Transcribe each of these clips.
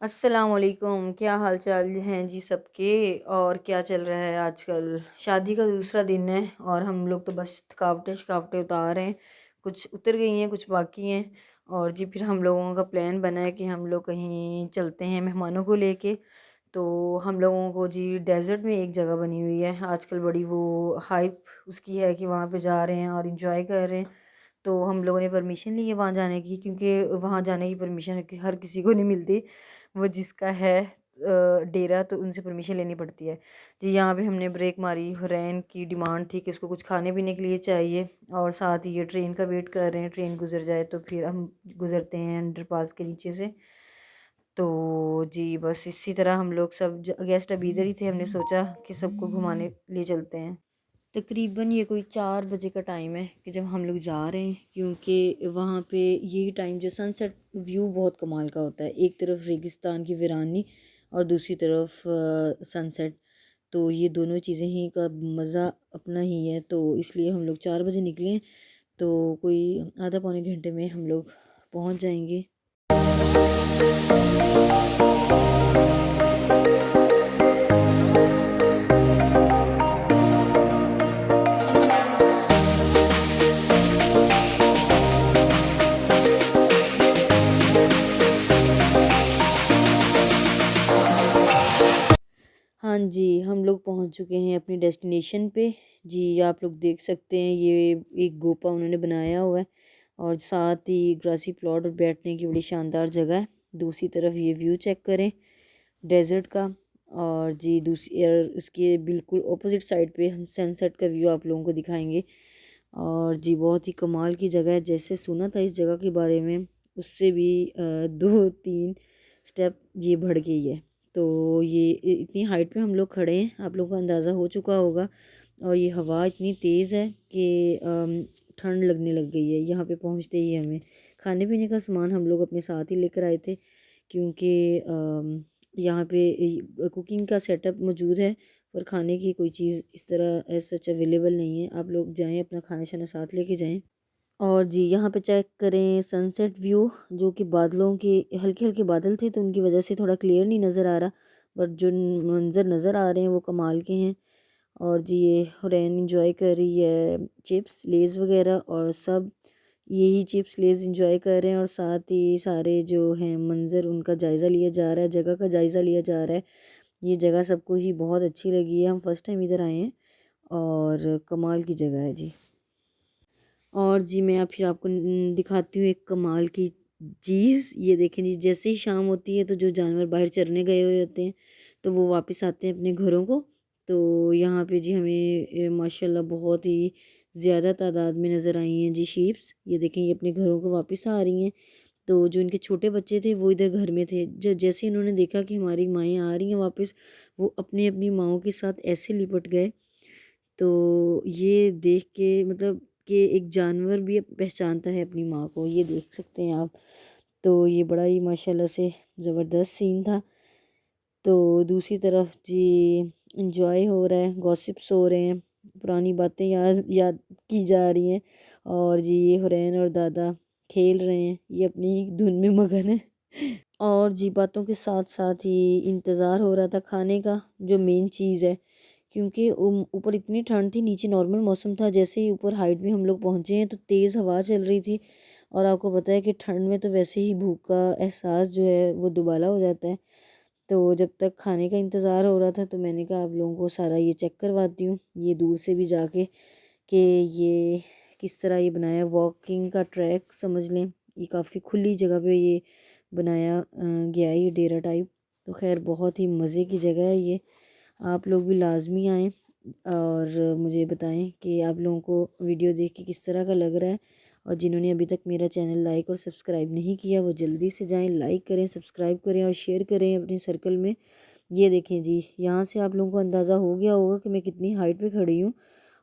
अस्सलामुअलैकुम, क्या हाल चाल हैं जी सबके। और क्या चल रहा है आजकल। शादी का दूसरा दिन है और हम लोग तो बस थकावटें शकावटें उतार रहे हैं। कुछ उतर गई हैं, कुछ बाकी हैं। और जी फिर हम लोगों का प्लान बना है कि हम लोग कहीं चलते हैं मेहमानों को लेके। तो हम लोगों को जी डेजर्ट में एक जगह बनी हुई है आजकल, बड़ी वो हाइप उसकी है कि वहाँ पे जा रहे हैं और इंजॉय कर रहे हैं। तो हम लोगों ने परमिशन ली है वहाँ जाने की, क्योंकि वहाँ जाने की परमिशन हर किसी को नहीं मिलती। वो जिसका है डेरा, तो उनसे परमिशन लेनी पड़ती है। जी यहाँ पे हमने ब्रेक मारी। हुरैन की डिमांड थी कि इसको कुछ खाने पीने के लिए चाहिए, और साथ ही ये ट्रेन का वेट कर रहे हैं, ट्रेन गुजर जाए तो फिर हम गुजरते हैं अंडरपास के नीचे से। तो जी बस इसी तरह हम लोग सब गेस्ट अभी इधर ही थे, हमने सोचा कि सबको घुमाने ले चलते हैं। तकरीबन ये कोई 4 बजे का टाइम है कि जब हम लोग जा रहे हैं, क्योंकि वहाँ पे यही टाइम जो सनसेट व्यू बहुत कमाल का होता है। एक तरफ रेगिस्तान की वीरानी और दूसरी तरफ सनसेट। तो ये दोनों चीज़ें ही का मज़ा अपना ही है। तो इसलिए हम लोग 4 बजे निकले, तो कोई आधा पौने घंटे में हम लोग पहुँच जाएंगे। हाँ जी, हम लोग पहुँच चुके हैं अपनी डेस्टिनेशन पे। जी, आप लोग देख सकते हैं ये एक गोपा उन्होंने बनाया हुआ है, और साथ ही ग्रासी प्लॉट और बैठने की बड़ी शानदार जगह है। दूसरी तरफ ये व्यू चेक करें डेज़र्ट का। और जी दूसरी और उसके बिल्कुल ऑपोजिट साइड पे हम सनसेट का व्यू आप लोगों को दिखाएंगे। और जी बहुत ही कमाल की जगह है। जैसे सुना था इस जगह के बारे में, उससे भी 2-3 स्टेप ये बढ़ गई है। तो ये इतनी हाइट पे हम लोग खड़े हैं, आप लोगों को अंदाज़ा हो चुका होगा। और ये हवा इतनी तेज़ है कि ठंड लगने लग गई है यहाँ पे पहुँचते ही हमें। खाने पीने का सामान हम लोग अपने साथ ही लेकर आए थे, क्योंकि यहाँ पे कुकिंग का सेटअप मौजूद है, पर खाने की कोई चीज़ इस तरह एज सच अवेलेबल नहीं है। आप लोग जाएं अपना खाना शाना साथ लेके जाएं। और जी यहाँ पे चेक करें सनसेट व्यू, जो कि बादलों के हल्के हल्के बादल थे तो उनकी वजह से थोड़ा क्लियर नहीं नज़र आ रहा, बट जो मंज़र नज़र आ रहे हैं वो कमाल के हैं। और जी ये हुरैन इंजॉय कर रही है चिप्स लेज़ वगैरह, और सब यही चिप्स लेज़ इंजॉय कर रहे हैं। और साथ ही सारे जो हैं मंज़र उनका जायज़ा लिया जा रहा है, जगह का जायज़ा लिया जा रहा है। ये जगह सबको ही बहुत अच्छी लगी है, हम फर्स्ट टाइम इधर आए हैं और कमाल की जगह है जी। और जी मैं अब फिर आपको दिखाती हूँ एक कमाल की चीज़। ये देखें जी, जैसे ही शाम होती है तो जो जानवर बाहर चरने गए हुए होते हैं तो वो वापस आते हैं अपने घरों को। तो यहाँ पे जी हमें माशाल्लाह बहुत ही ज़्यादा तादाद में नज़र आई हैं जी शीप्स। ये देखें ये अपने घरों को वापस आ रही हैं। तो जो इनके छोटे बच्चे थे वो इधर घर में थे, जैसे इन्होंने देखा कि हमारी माएँ आ रही हैं वापस, वो अपनी अपनी माँओं के साथ ऐसे लिपट गए। तो ये देख के मतलब कि एक जानवर भी पहचानता है अपनी माँ को, ये देख सकते हैं आप। तो ये बड़ा ही माशाल्लाह से ज़बरदस्त सीन था। तो दूसरी तरफ जी इंजॉय हो रहा है, गॉसिप्स हो रहे हैं, पुरानी बातें याद याद की जा रही हैं। और जी ये हुरैन और दादा खेल रहे हैं, ये अपनी धुन में मगन है। और जी बातों के साथ साथ ही इंतज़ार हो रहा था खाने का, जो मेन चीज़ है। क्योंकि ऊपर इतनी ठंड थी, नीचे नॉर्मल मौसम था। जैसे ही ऊपर हाइट में हम लोग पहुँचे हैं तो तेज़ हवा चल रही थी। और आपको पता है कि ठंड में तो वैसे ही भूख का एहसास जो है वो दुबाला हो जाता है। तो जब तक खाने का इंतज़ार हो रहा था तो मैंने कहा आप लोगों को सारा ये चेक करवाती हूँ, ये दूर से भी जाके, कि ये किस तरह ये बनाया। वॉकिंग का ट्रैक समझ लें, ये काफ़ी खुली जगह पे ये बनाया गया है, ये डेरा टाइप। तो खैर बहुत ही मज़े की जगह है ये। आप लोग भी लाजमी आएँ और मुझे बताएं कि आप लोगों को वीडियो देख के किस तरह का लग रहा है। और जिन्होंने अभी तक मेरा चैनल लाइक और सब्सक्राइब नहीं किया वो जल्दी से जाएं, लाइक करें, सब्सक्राइब करें और शेयर करें अपने सर्कल में। ये देखें जी, यहाँ से आप लोगों को अंदाज़ा हो गया होगा कि मैं कितनी हाइट पे खड़ी हूँ,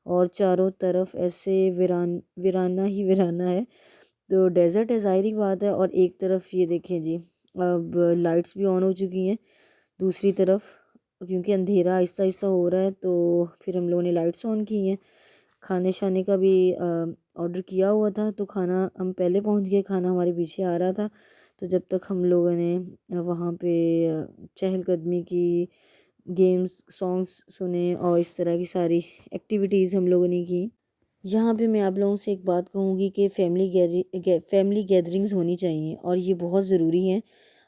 और चारों तरफ ऐसे वीराना ही वीराना है। तो डेज़र्ट है, ज़ाहिर बात है। और एक तरफ ये देखें जी, अब लाइट्स भी ऑन हो चुकी हैं दूसरी तरफ, क्योंकि अंधेरा आहिस्ता आहिस्ता हो रहा है। तो फिर हम लोगों ने लाइट्स ऑन की हैं। खाने शाने का भी ऑर्डर किया हुआ था, तो खाना हम पहले पहुंच गए, खाना हमारे पीछे आ रहा था। तो जब तक हम लोगों ने वहाँ पे चहलकदमी की, गेम्स, सॉन्ग्स सुने और इस तरह की सारी एक्टिविटीज़ हम लोगों ने की। यहाँ पे मैं आप लोगों से एक बात कहूँगी कि फैमिली गैदरिंग्स होनी चाहिए और ये बहुत ज़रूरी है।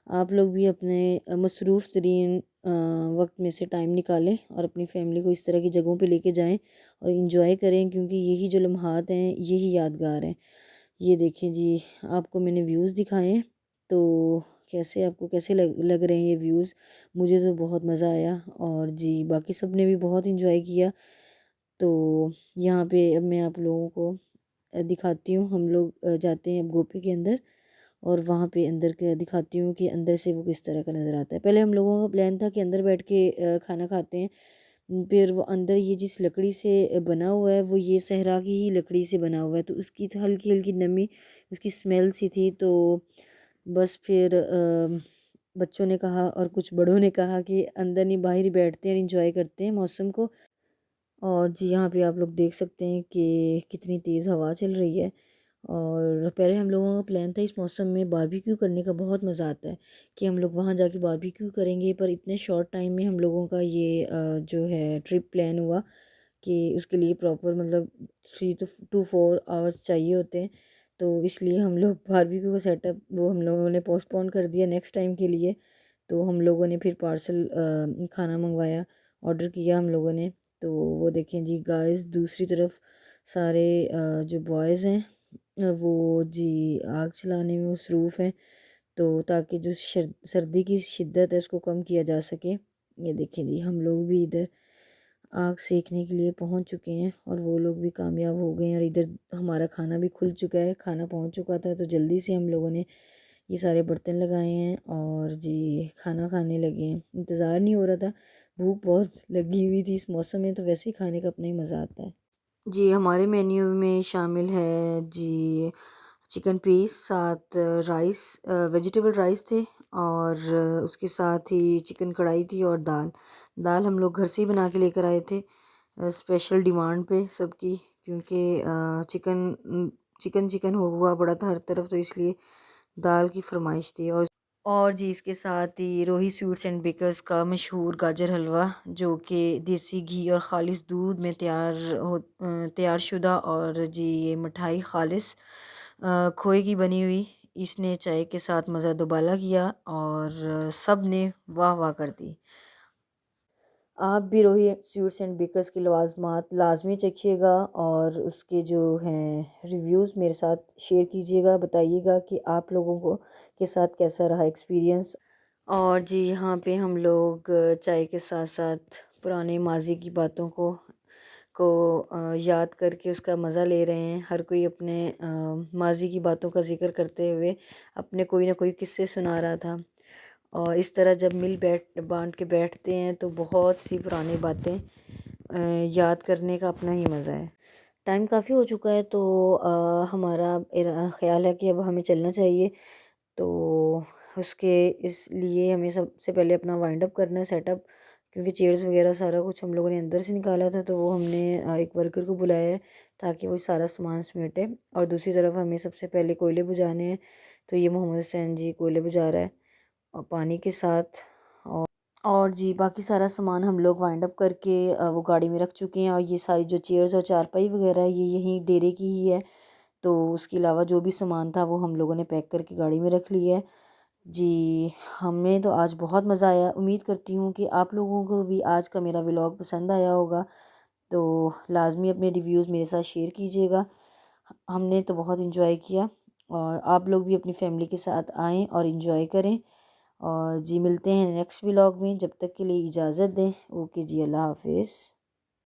आप लोग भी अपने मसरूफ़ तरीन वक्त में से टाइम निकालें और अपनी फैमिली को इस तरह की जगहों पे लेके जाएं और इन्जॉय करें, क्योंकि यही जो लम्हात हैं यही यादगार हैं। ये देखें जी, आपको मैंने व्यूज़ दिखाए हैं, तो आपको कैसे लग रहे हैं ये व्यूज़? मुझे तो बहुत मज़ा आया और जी बाकी सब ने भी बहुत इन्जॉय किया। तो यहाँ पे अब मैं आप लोगों को दिखाती हूँ। हम लोग जाते हैं अब गोपी के अंदर और वहाँ पे अंदर के दिखाती हूँ कि अंदर से वो किस तरह का नज़र आता है। पहले हम लोगों का प्लान था कि अंदर बैठ के खाना खाते हैं, फिर वो अंदर ये जिस लकड़ी से बना हुआ है वो ये सहरा की ही लकड़ी से बना हुआ है, तो उसकी तो हल्की हल्की नमी, उसकी स्मेल सी थी। तो बस फिर बच्चों ने कहा और कुछ बड़ों ने कहा कि अंदर नहीं बाहर ही बैठते हैं, इंजॉय करते हैं मौसम को। और जी यहाँ पे आप लोग देख सकते हैं कि कितनी तेज़ हवा चल रही है। और पहले हम लोगों का प्लान था इस मौसम में बारबेक्यू करने का, बहुत मज़ा आता है कि हम लोग वहाँ जाके बारबेक्यू करेंगे, पर इतने शॉर्ट टाइम में हम लोगों का ये जो है ट्रिप प्लान हुआ कि उसके लिए प्रॉपर मतलब 3 to 4 आवर्स चाहिए होते हैं। तो इसलिए हम लोग बारबेक्यू का सेटअप वो हम लोगों ने पोस्टपोन कर दिया नेक्स्ट टाइम के लिए। तो हम लोगों ने फिर पार्सल खाना मंगवाया, ऑर्डर किया हम लोगों ने। तो वो देखें जी गाइस, दूसरी तरफ सारे जो बॉयज़ हैं वो जी आग चलाने में मसरूफ़ हैं, तो ताकि जो सर्दी की शिद्दत है उसको कम किया जा सके। ये देखें जी, हम लोग भी इधर आग सेकने के लिए पहुंच चुके हैं और वो लोग भी कामयाब हो गए हैं और इधर हमारा खाना भी खुल चुका है। खाना पहुंच चुका था तो जल्दी से हम लोगों ने ये सारे बर्तन लगाए हैं और जी खाना खाने लगे हैं। इंतज़ार नहीं हो रहा था, भूख बहुत लगी हुई थी। इस मौसम में तो वैसे ही खाने का अपना ही मज़ा आता है। जी हमारे मेन्यू में शामिल है जी चिकन पीस, साथ राइस, वेजिटेबल राइस थे और उसके साथ ही चिकन कढ़ाई थी और दाल। दाल हम लोग घर से ही बना के लेकर आए थे, स्पेशल डिमांड पे सबकी, क्योंकि चिकन चिकन हो हुआ पड़ा था हर तरफ, तो इसलिए दाल की फरमाइश थी। और जी इसके साथ ही रोही स्वीट्स एंड बेकर्स का मशहूर गाजर हलवा, जो कि देसी घी और ख़ालिस दूध में तैयार शुदा, और जी ये मिठाई ख़ालिस खोए की बनी हुई, इसने चाय के साथ मज़ा दुबाला किया और सब ने वाह वाह कर दी। आप भी रोही स्वीट्स एंड बेकर्स की लवाजमात लाजमी चखिएगा और उसके जो हैं रिव्यूज़ मेरे साथ शेयर कीजिएगा, बताइएगा कि आप लोगों को के साथ कैसा रहा एक्सपीरियंस। और जी यहाँ पे हम लोग चाय के साथ साथ पुराने माजी की बातों को याद करके उसका मज़ा ले रहे हैं। हर कोई अपने माजी की बातों का ज़िक्र करते हुए अपने कोई ना कोई किस्से सुना रहा था। और इस तरह जब मिल बैठ बांट के बैठते हैं तो बहुत सी पुरानी बातें याद करने का अपना ही मज़ा है। टाइम काफ़ी हो चुका है, तो हमारा ख़्याल है कि अब हमें चलना चाहिए। तो उसके इसलिए हमें सबसे पहले अपना वाइंड अप करना है सेटअप, क्योंकि चेयर्स वगैरह सारा कुछ हम लोगों ने अंदर से निकाला था, तो वो हमने एक वर्कर को बुलाया है ताकि वो सारा सामान समेटे। और दूसरी तरफ हमें सबसे पहले कोयले बुझाने हैं, तो ये मोहम्मद हुसैन जी कोयले बुझा रहा है और पानी के साथ। और जी बाकी सारा सामान हम लोग वाइंड अप करके वो गाड़ी में रख चुके हैं, और ये सारी जो चेयर्स और चारपाई वगैरह है ये यहीं डेरे की ही है। तो उसके अलावा जो भी सामान था वो हम लोगों ने पैक करके गाड़ी में रख लिया है। जी हमें तो आज बहुत मज़ा आया, उम्मीद करती हूँ कि आप लोगों को भी आज का मेरा व्लॉग पसंद आया होगा। तो लाजमी अपने रिव्यूज़ मेरे साथ शेयर कीजिएगा। हमने तो बहुत इन्जॉय किया और आप लोग भी अपनी फैमिली के साथ आएँ और इन्जॉय करें। और जी मिलते हैं नेक्स्ट व्लॉग में, जब तक के लिए इजाज़त दें। ओके जी, अल्लाह हाफिज़।